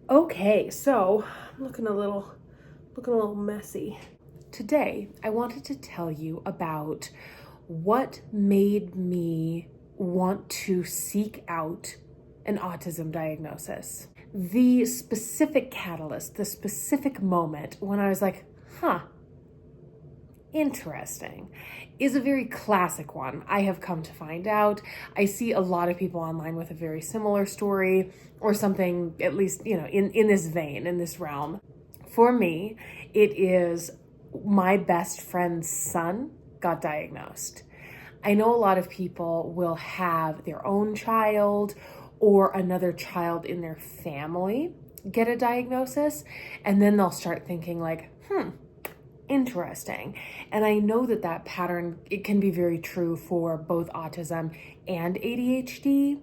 Okay, so I'm looking a little messy. Today, I wanted to tell you about what made me want to seek out an autism diagnosis. The specific catalyst, the specific moment when I was like, huh, interesting, is a very classic one. I have come to find out. I see a lot of people online with a very similar story or something, at least, in this vein, in this realm. For me, it is my best friend's son got diagnosed. I know a lot of people will have their own child or another child in their family get a diagnosis, and then they'll start thinking like, interesting. And I know that pattern, it can be very true for both autism and ADHD,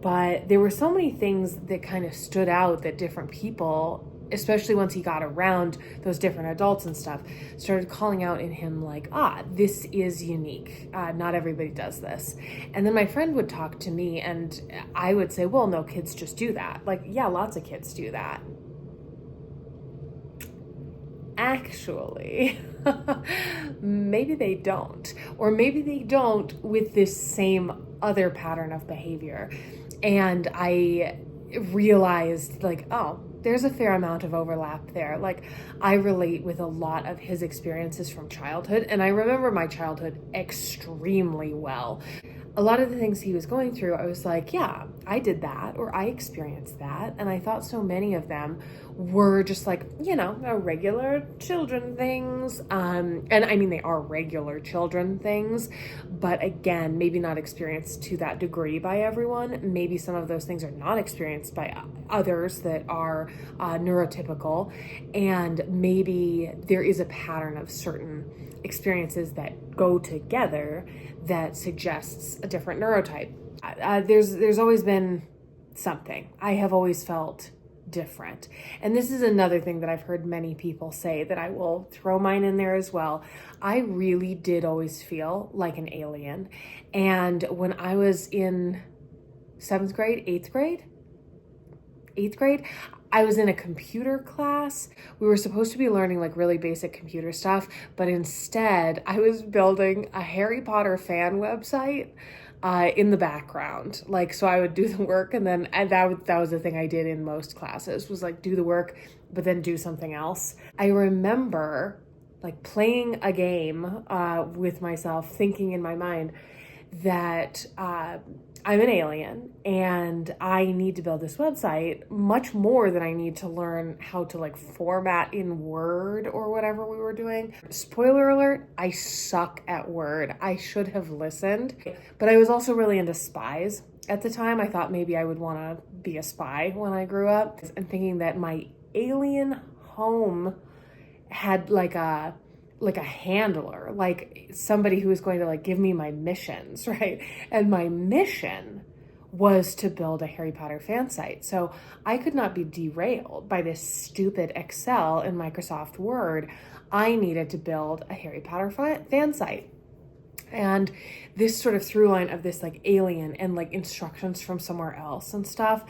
but there were so many things that kind of stood out that different people, especially once he got around those different adults and stuff, started calling out in him like, this is unique. Not everybody does this. And then my friend would talk to me and I would say, well, no, kids just do that. Like, yeah, lots of kids do that. Actually, maybe they don't, or maybe they don't with this same other pattern of behavior. And I realized like, oh, there's a fair amount of overlap there. Like, I relate with a lot of his experiences from childhood, and I remember my childhood extremely well. A lot of the things he was going through, I was like, yeah, I did that, or I experienced that. And I thought so many of them were just like, regular children things. And I mean, they are regular children things, but again, maybe not experienced to that degree by everyone. Maybe some of those things are not experienced by others that are neurotypical. And maybe there is a pattern of certain experiences that go together that suggests a different neurotype. There's always been something. I have always felt different. And this is another thing that I've heard many people say that I will throw mine in there as well. I really did always feel like an alien. And when I was in eighth grade, I was in a computer class. We were supposed to be learning like really basic computer stuff, but instead I was building a Harry Potter fan website in the background. Like, so I would do the work and that was the thing I did in most classes, was like do the work, but then do something else. I remember like playing a game with myself, thinking in my mind that I'm an alien and I need to build this website much more than I need to learn how to like format in Word or whatever we were doing. Spoiler alert, I suck at Word. I should have listened, but I was also really into spies at the time. I thought maybe I would want to be a spy when I grew up, and thinking that my alien home had like a handler, like somebody who was going to like give me my missions, right? And my mission was to build a Harry Potter fan site. So I could not be derailed by this stupid Excel and Microsoft Word. I needed to build a Harry Potter fan site. And this sort of through line of this like alien and like instructions from somewhere else and stuff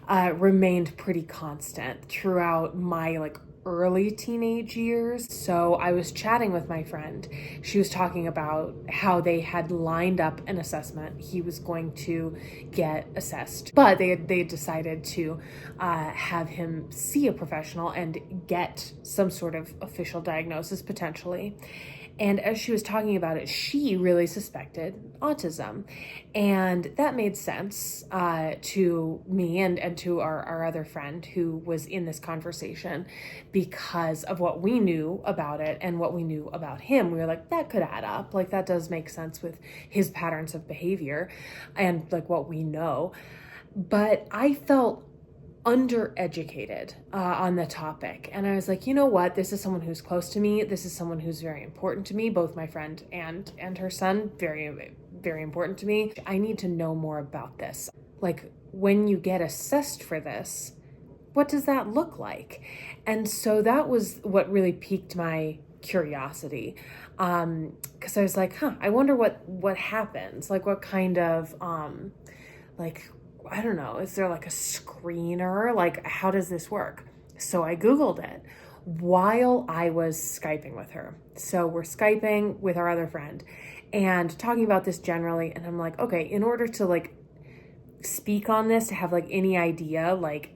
remained pretty constant throughout my like early teenage years. So I was chatting with my friend. She was talking about how they had lined up an assessment. He was going to get assessed, but they had decided to have him see a professional and get some sort of official diagnosis potentially. And as she was talking about it, she really suspected autism. And that made sense to me and to our other friend who was in this conversation, because of what we knew about it and what we knew about him. We were like, that could add up. Like, that does make sense with his patterns of behavior and like what we know. But I felt undereducated on the topic. And I was like, you know what? This is someone who's close to me. This is someone who's very important to me, both my friend and her son, very, very important to me. I need to know more about this. Like, when you get assessed for this, what does that look like? And so that was what really piqued my curiosity. Because I was like, I wonder what happens. Like, what kind of, I don't know, is there like a screener? Like, how does this work? So I Googled it while I was Skyping with her. So we're Skyping with our other friend and talking about this generally. And I'm like, okay, in order to like speak on this, to have like any idea, like,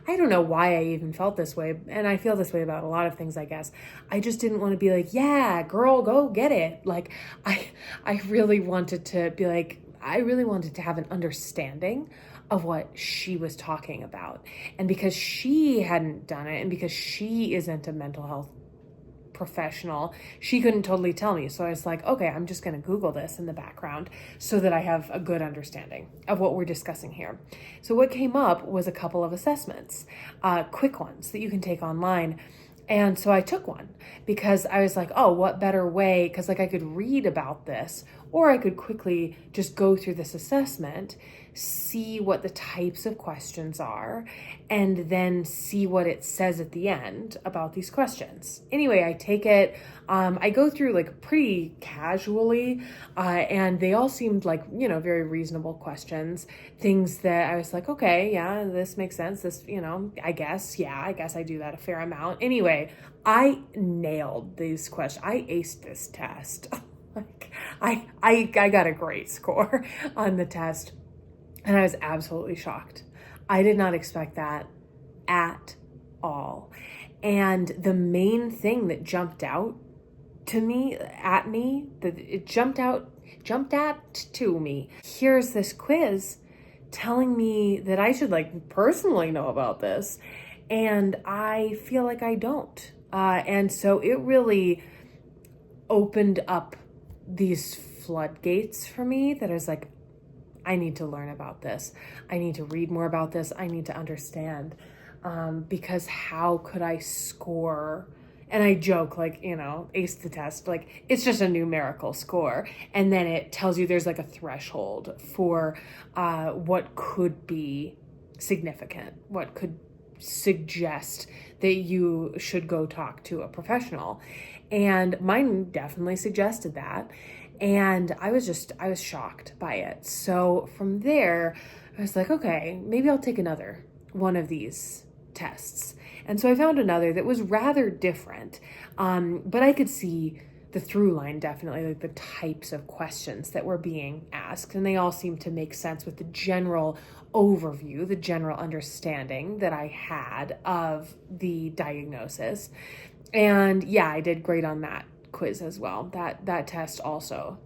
I don't know why I even felt this way. And I feel this way about a lot of things, I guess. I just didn't want to be like, yeah, girl, go get it. Like, I really wanted to be like, I really wanted to have an understanding of what she was talking about. And because she hadn't done it, and because she isn't a mental health professional, she couldn't totally tell me. So I was like, okay, I'm just going to Google this in the background so that I have a good understanding of what we're discussing here. So what came up was a couple of assessments, quick ones that you can take online. And so I took one because I was like, oh, what better way? Because like I could read about this, or I could quickly just go through this assessment, see what the types of questions are, and then see what it says at the end about these questions. Anyway, I take it, I go through like pretty casually, and they all seemed like, you know, very reasonable questions, things that I was like, okay, yeah, this makes sense. This, you know, I guess I do that a fair amount. Anyway, I nailed these questions. I aced this test. Like I got a great score on the test, and I was absolutely shocked. I did not expect that at all. And the main thing that jumped out to me, that it jumped at to me. Here's this quiz telling me that I should like personally know about this, and I feel like I don't. And so it really opened up these floodgates for me that I was like, I need to learn about this. I need to read more about this. I need to understand, because how could I score? And I joke like, you know, ace the test, like it's just a numerical score. And then it tells you there's like a threshold for what could be significant, what could suggest that you should go talk to a professional. And mine definitely suggested that. And I was shocked by it. So from there, I was like, okay, maybe I'll take another one of these tests. And so I found another that was rather different. But I could see the through line, definitely, like the types of questions that were being asked. And they all seemed to make sense with the general overview, the general understanding that I had of the diagnosis. And yeah, I did great on that quiz as well. That test also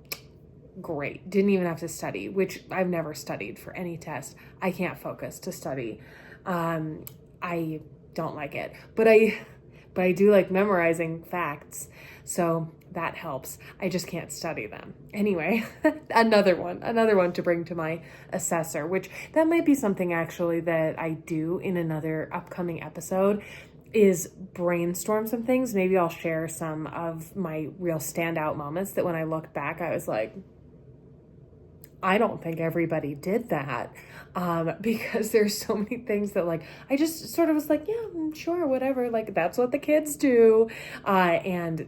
great. Didn't even have to study, which I've never studied for any test. I can't focus to study. I don't like it, but I do like memorizing facts. So that helps. I just can't study them. Anyway, another one to bring to my assessor, which that might be something actually that I do in another upcoming episode, is brainstorm some things. Maybe I'll share some of my real standout moments that when I look back, I was like, I don't think everybody did that, because there's so many things that like, I just sort of was like, yeah, sure, whatever. Like that's what the kids do. And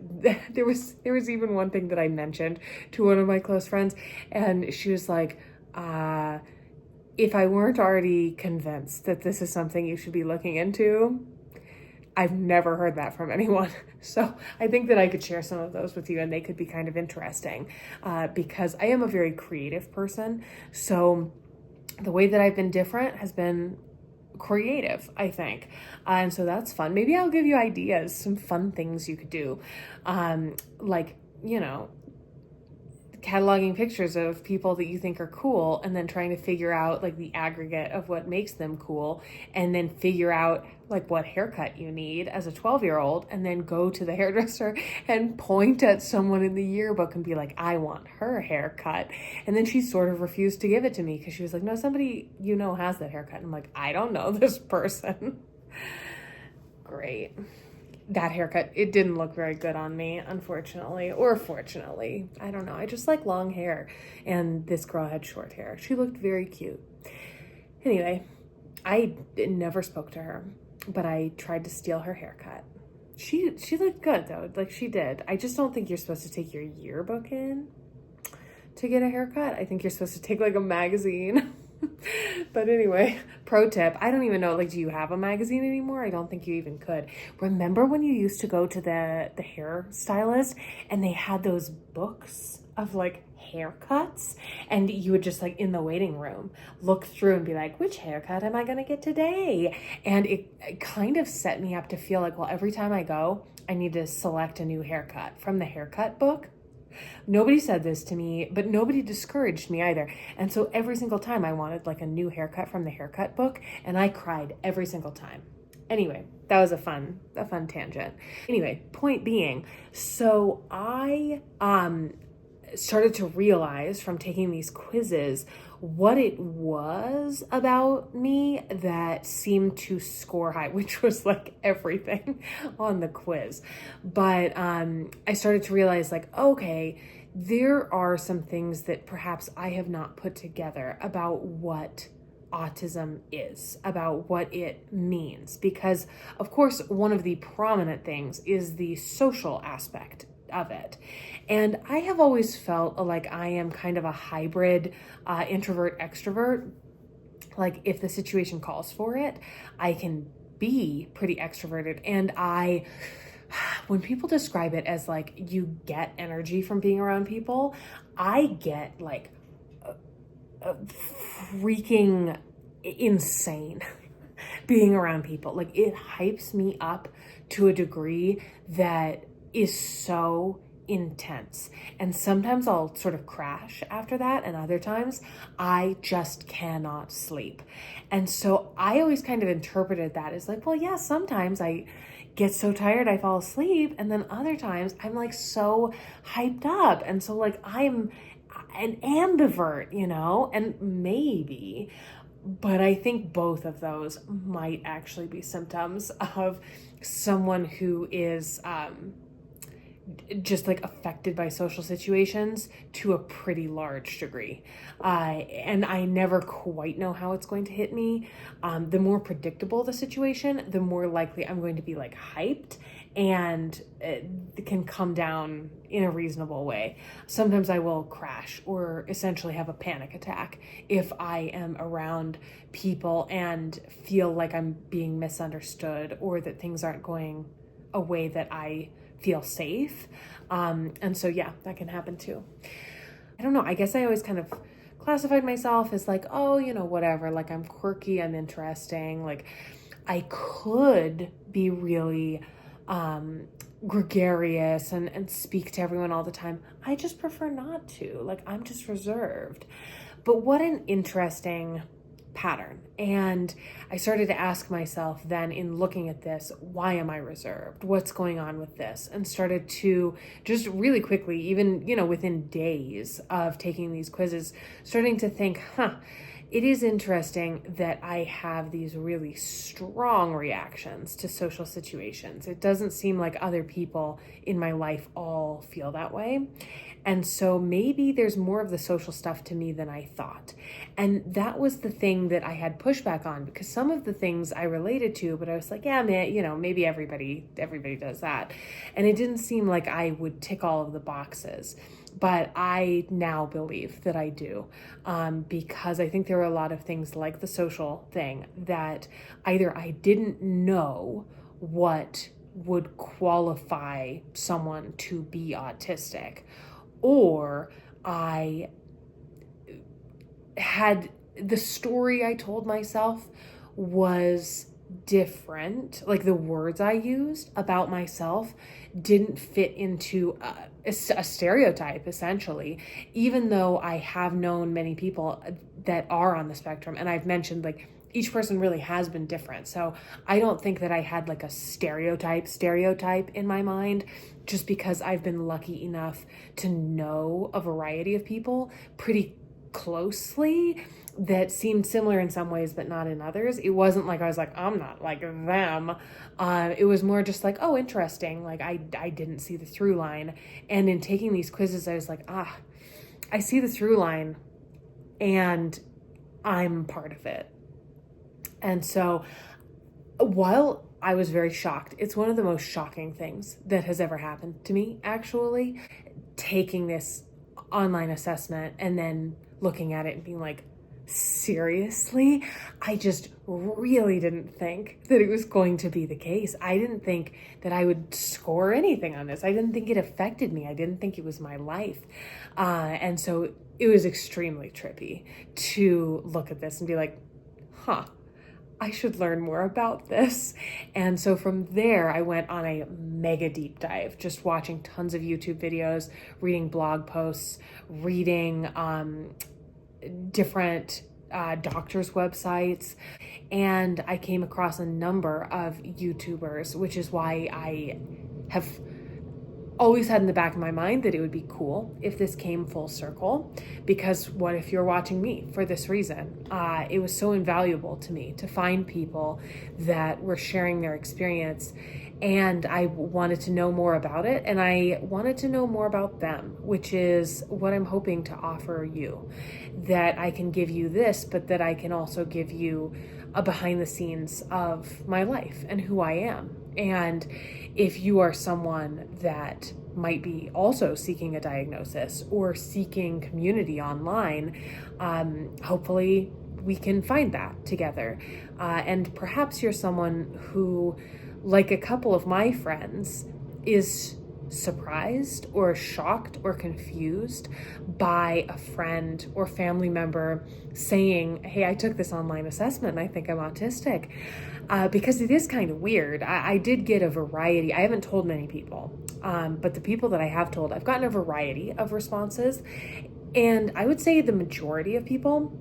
there was even one thing that I mentioned to one of my close friends, and she was like, if I weren't already convinced that this is something you should be looking into, I've never heard that from anyone. So I think that I could share some of those with you, and they could be kind of interesting, because I am a very creative person. So the way that I've been different has been creative, I think. And so that's fun. Maybe I'll give you ideas, some fun things you could do. Like, you know, cataloging pictures of people that you think are cool, and then trying to figure out like the aggregate of what makes them cool, and then figure out like what haircut you need as a 12-year-old, and then go to the hairdresser and point at someone in the yearbook and be like, I want her haircut. And then she sort of refused to give it to me because she was like, no, somebody you know has that haircut. And I'm like, I don't know this person. Great. That haircut, it didn't look very good on me, unfortunately, or fortunately. I don't know. I just like long hair, and this girl had short hair. She looked very cute. Anyway, I never spoke to her, but I tried to steal her haircut. She looked good though, like she did. I just don't think you're supposed to take your yearbook in to get a haircut. I think you're supposed to take like a magazine But anyway, pro tip, I don't even know, like, do you have a magazine anymore? I don't think you even could. Remember when you used to go to the hairstylist and they had those books of like haircuts, and you would just like in the waiting room look through and be like, which haircut am I gonna get today? And it kind of set me up to feel like, well, every time I go, I need to select a new haircut from the haircut book. Nobody said this to me, but nobody discouraged me either. And so every single time I wanted like a new haircut from the haircut book, and I cried every single time. Anyway, that was a fun tangent. Anyway, point being, so I started to realize from taking these quizzes what it was about me that seemed to score high, which was like everything on the quiz. But I started to realize like, okay, there are some things that perhaps I have not put together about what autism is, about what it means. Because of course, one of the prominent things is the social aspect of it. And I have always felt like I am kind of a hybrid introvert extrovert. Like if the situation calls for it, I can be pretty extroverted. And when people describe it as like you get energy from being around people, I get like freaking insane being around people. Like it hypes me up to a degree that is so intense. And sometimes I'll sort of crash after that, and other times I just cannot sleep. And so I always kind of interpreted that as like, well, yeah, sometimes I get so tired I fall asleep, and then other times I'm like so hyped up. And so like I'm an ambivert, you know, and maybe, but I think both of those might actually be symptoms of someone who is just like affected by social situations to a pretty large degree. And I never quite know how it's going to hit me. The more predictable the situation, the more likely I'm going to be like hyped, and it can come down in a reasonable way. Sometimes I will crash or essentially have a panic attack if I am around people and feel like I'm being misunderstood or that things aren't going a way that I feel safe. And so, yeah, that can happen too. I don't know. I guess I always kind of classified myself as like, oh, you know, whatever, like I'm quirky, I'm interesting. Like I could be really gregarious and speak to everyone all the time. I just prefer not to. Like I'm just reserved. But what an interesting pattern. And I started to ask myself then, in looking at this, why am I reserved? What's going on with this? And started to just really quickly, even, you know, within days of taking these quizzes, starting to think, it is interesting that I have these really strong reactions to social situations. It doesn't seem like other people in my life all feel that way. And so maybe there's more of the social stuff to me than I thought. And that was the thing that I had pushback on, because some of the things I related to, but I was like, yeah, man, you know, maybe everybody does that. And it didn't seem like I would tick all of the boxes. But I now believe that I do, because I think there are a lot of things like the social thing that either I didn't know what would qualify someone to be autistic, or I had the story I told myself was different. Like the words I used about myself didn't fit into a stereotype, essentially, even though I have known many people that are on the spectrum. And I've mentioned like each person really has been different. So I don't think that I had like a stereotype in my mind, just because I've been lucky enough to know a variety of people pretty closely that seemed similar in some ways, but not in others. It wasn't like I was like, I'm not like them. It was more just like, oh, interesting. Like I didn't see the through line. And in taking these quizzes, I was like, I see the through line and I'm part of it. And so while I was very shocked, it's one of the most shocking things that has ever happened to me, actually, taking this online assessment and then looking at it and being like, seriously? I just really didn't think that it was going to be the case. I didn't think that I would score anything on this. I didn't think it affected me. I didn't think it was my life. And so it was extremely trippy to look at this and be like, huh, I should learn more about this. And so from there, I went on a mega deep dive, just watching tons of YouTube videos, reading blog posts, reading different doctors' websites. And I came across a number of YouTubers, which is why I have always had in the back of my mind that it would be cool if this came full circle, because what if you're watching me for this reason? It was so invaluable to me to find people that were sharing their experience, and I wanted to know more about it, and I wanted to know more about them, which is what I'm hoping to offer you, that I can give you this, but that I can also give you a behind the scenes of my life and who I am. And if you are someone that might be also seeking a diagnosis or seeking community online, hopefully we can find that together. And perhaps you're someone who, like a couple of my friends, is surprised or shocked or confused by a friend or family member saying, hey, I took this online assessment and I think I'm autistic. Because it is kind of weird. I did get a variety. I haven't told many people, but the people that I have told, I've gotten a variety of responses. And I would say the majority of people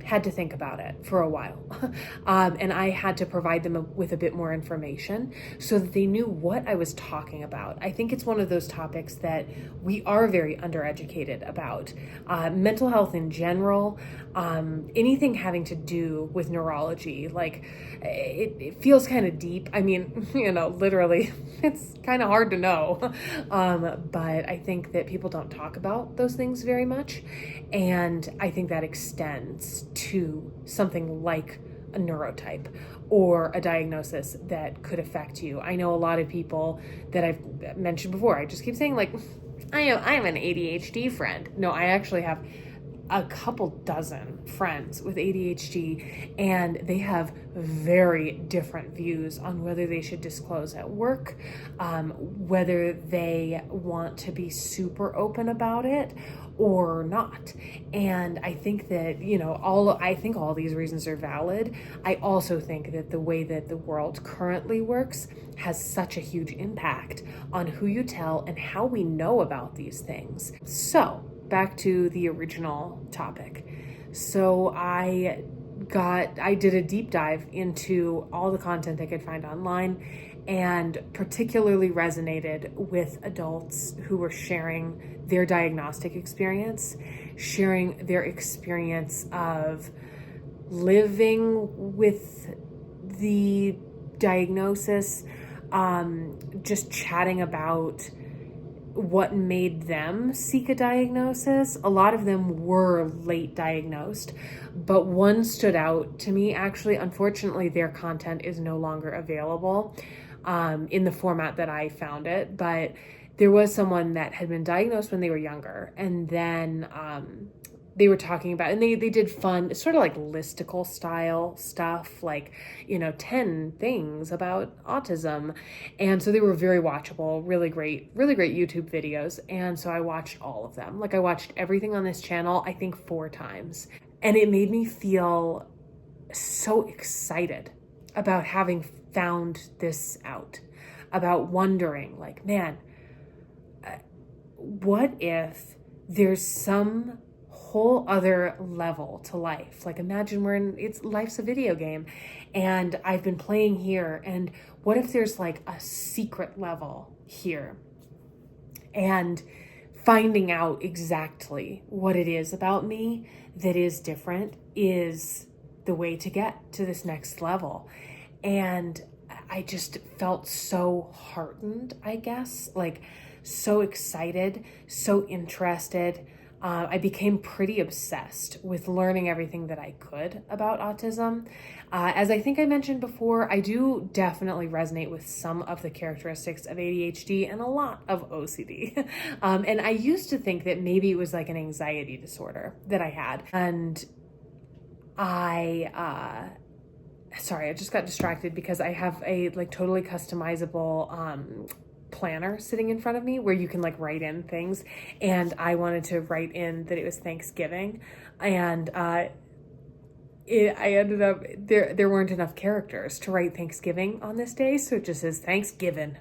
had to think about it for a while. And I had to provide them with a bit more information so that they knew what I was talking about. I think it's one of those topics that we are very undereducated about. Mental health in general, anything having to do with neurology, like it feels kind of deep. I mean, literally, it's kind of hard to know. But I think that people don't talk about those things very much. And I think that extends to something like a neurotype or a diagnosis that could affect you. I know a lot of people that I've mentioned before. I just keep saying, like, I have an ADHD friend. No, I actually have a couple dozen friends with ADHD, and they have very different views on whether they should disclose at work, whether they want to be super open about it or not. And I think that, I think all these reasons are valid. I also think that the way that the world currently works has such a huge impact on who you tell and how we know about these things. So back to the original topic. So I did a deep dive into all the content I could find online, and particularly resonated with adults who were sharing their diagnostic experience, sharing their experience of living with the diagnosis, just chatting about what made them seek a diagnosis. A lot of them were late diagnosed, but one stood out to me. Actually, unfortunately, their content is no longer available in the format that I found it, but there was someone that had been diagnosed when they were younger, and then they were talking about, and they did fun, sort of like listicle style stuff, like, 10 things about autism. And so they were very watchable, really great YouTube videos. And so I watched all of them. Like, I watched everything on this channel, I think 4 times. And it made me feel so excited about having found this out, about wondering, like, man, what if there's some whole other level to life? Like, imagine life's a video game and I've been playing here, and what if there's like a secret level here? And finding out exactly what it is about me that is different is the way to get to this next level. And I just felt so heartened, I guess, like so excited, so interested. I became pretty obsessed with learning everything that I could about autism. As I think I mentioned before, I do definitely resonate with some of the characteristics of ADHD and a lot of OCD. And I used to think that maybe it was like an anxiety disorder that I had. And Sorry, I just got distracted because I have a like totally customizable planner sitting in front of me where you can like write in things, and I wanted to write in that it was Thanksgiving, and I ended up there weren't enough characters to write Thanksgiving on this day, so it just says Thanksgiving.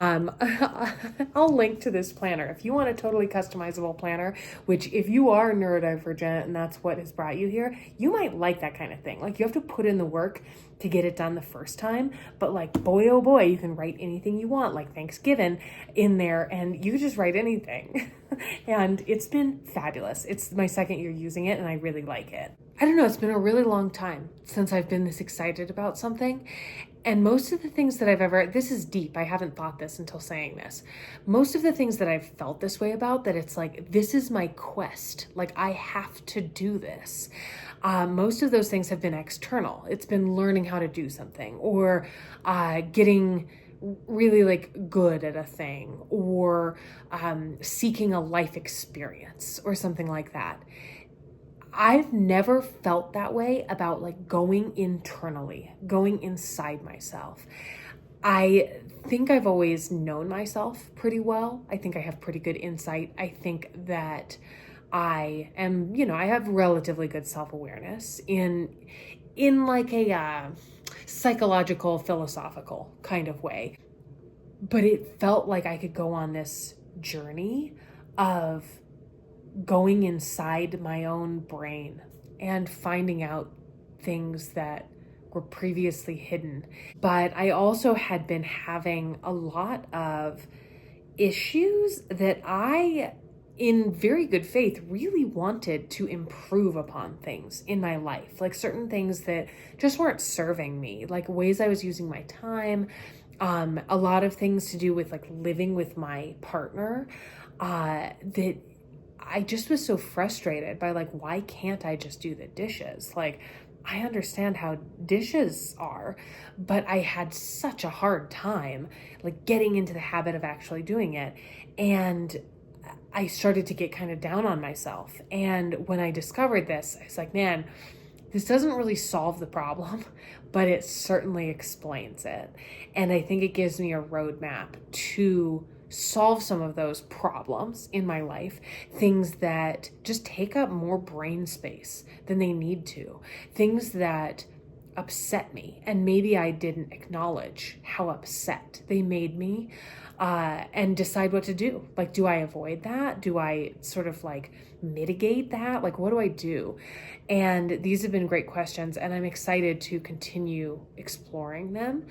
I'll link to this planner if you want a totally customizable planner, which if you are neurodivergent and that's what has brought you here, you might like that kind of thing. Like, you have to put in the work to get it done the first time, but like, boy, oh boy, you can write anything you want, like Thanksgiving in there, and you just write anything. And it's been fabulous. It's my second year using it and I really like it. I don't know, it's been a really long time since I've been this excited about something. And most of the things that I've ever, this is deep, I haven't thought this until saying this. Most of the things that I've felt this way about, that it's like, this is my quest. Like, I have to do this. Most of those things have been external. It's been learning how to do something, or getting really like good at a thing, or seeking a life experience or something like that. I've never felt that way about like going internally, going inside myself. I think I've always known myself pretty well. I think I have pretty good insight. I think that I am, I have relatively good self-awareness in like a psychological, philosophical kind of way. But it felt like I could go on this journey of going inside my own brain and finding out things that were previously hidden. But I also had been having a lot of issues that I, in very good faith, really wanted to improve upon things in my life, like certain things that just weren't serving me, like ways I was using my time, a lot of things to do with like living with my partner, that I just was so frustrated by, like, why can't I just do the dishes? Like, I understand how dishes are, but I had such a hard time like getting into the habit of actually doing it. And I started to get kind of down on myself. And when I discovered this, I was like, man, this doesn't really solve the problem, but it certainly explains it. And I think it gives me a roadmap to solve some of those problems in my life, things that just take up more brain space than they need to, things that upset me, and maybe I didn't acknowledge how upset they made me, and decide what to do. Like, do I avoid that? Do I sort of like mitigate that? Like, what do I do? And these have been great questions, and I'm excited to continue exploring them.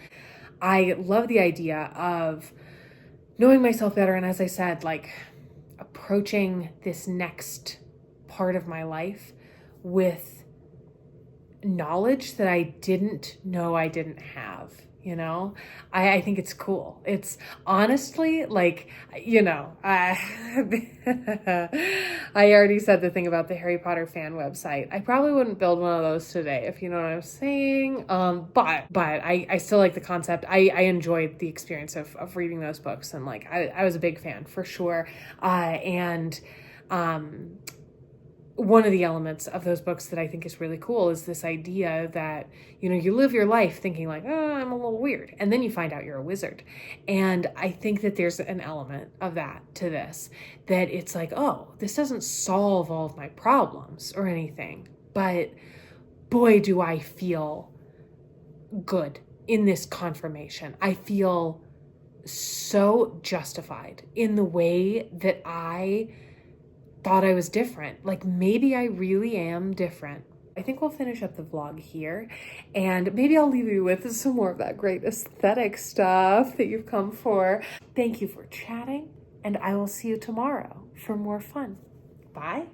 I love the idea of knowing myself better, and as I said, like approaching this next part of my life with knowledge that I didn't know I didn't have. I think it's cool. It's honestly like, I already said the thing about the Harry Potter fan website. I probably wouldn't build one of those today, if you know what I'm saying. But I still like the concept. I enjoyed the experience of reading those books, and like, I was a big fan for sure. One of the elements of those books that I think is really cool is this idea that, you live your life thinking like, oh, I'm a little weird. And then you find out you're a wizard. And I think that there's an element of that to this, that it's like, oh, this doesn't solve all of my problems or anything, but boy, do I feel good in this confirmation. I feel so justified in the way that I thought I was different. Like, maybe I really am different. I think we'll finish up the vlog here, and maybe I'll leave you with some more of that great aesthetic stuff that you've come for. Thank you for chatting, and I will see you tomorrow for more fun. Bye.